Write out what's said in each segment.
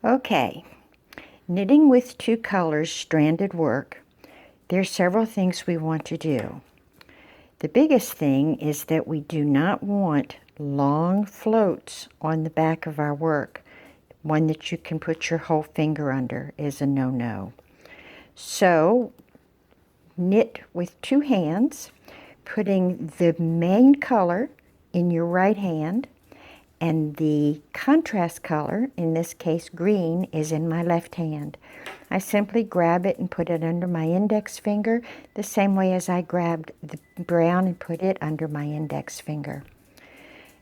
Okay, knitting with two colors stranded work. There are several things we want to do. The biggest thing is that we do not want long floats on the back of our work. One that you can put your whole finger under is a no-no. So knit with two hands, putting the main color in your right hand and the contrast color, in this case green, is in my left hand. I simply grab it and put it under my index finger the same way as I grabbed the brown and put it under my index finger.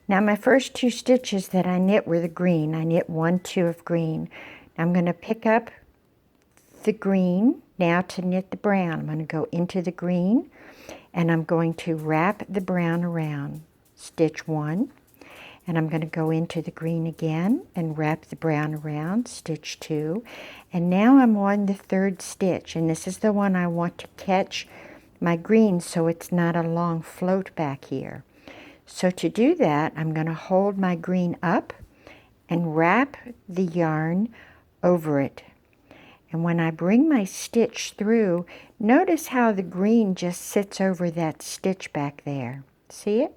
Now my first two stitches that I knit were the green. I knit 1, 2 of green. I'm going to pick up the green now to knit the brown. I'm going to go into the green and I'm going to wrap the brown around. Stitch 1. And I'm going to go into the green again and wrap the brown around, stitch 2. And now I'm on the third stitch, and this is the one I want to catch my green so it's not a long float back here. So to do that, I'm going to hold my green up and wrap the yarn over it. And when I bring my stitch through, notice how the green just sits over that stitch back there. See it?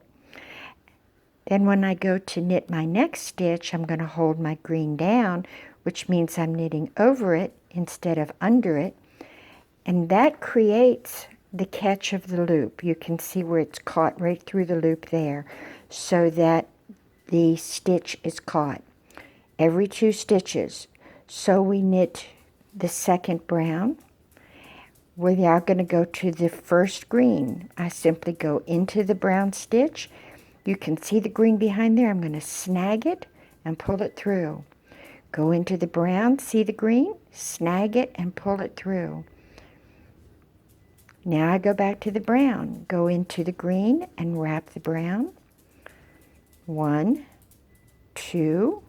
Then when I go to knit my next stitch, I'm going to hold my green down, which means I'm knitting over it instead of under it. And that creates the catch of the loop. You can see where it's caught right through the loop there, so that the stitch is caught every 2 stitches. So we knit the second brown. We're now going to go to the first green. I simply go into the brown stitch. You can see the green behind there. I'm going to snag it and pull it through. Go into the brown, see the green, snag it and pull it through. Now I go back to the brown, go into the green and wrap the brown. 1, 2.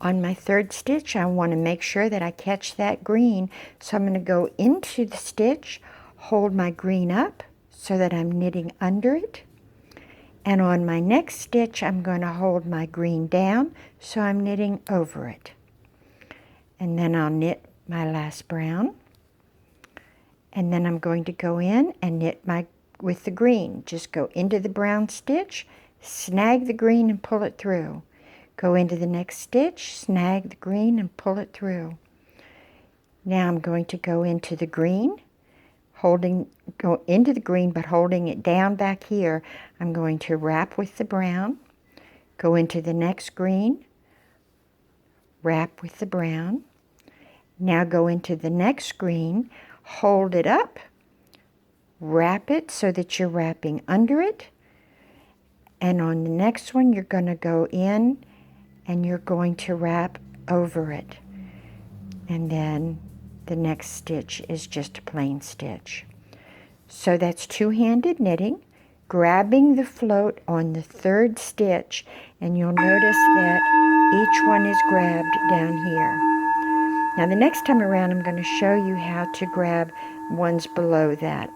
On my third stitch, I want to make sure that I catch that green. So I'm going to go into the stitch, hold my green up so that I'm knitting under it. And on my next stitch, I'm going to hold my green down, so I'm knitting over it. And then I'll knit my last brown. And then I'm going to go in and knit with the green. Just go into the brown stitch, snag the green and pull it through. Go into the next stitch, snag the green and pull it through. Now I'm going to go into the green, go into the green but holding it down back here. I'm going to wrap with the brown, go into the next green, wrap with the brown. Now go into the next green, hold it up, wrap it so that you're wrapping under it. And on the next one, you're going to go in and you're going to wrap over it. And then the next stitch is just a plain stitch. So that's two-handed knitting, grabbing the float on the third stitch, and you'll notice that each one is grabbed down here. Now the next time around I'm going to show you how to grab ones below that.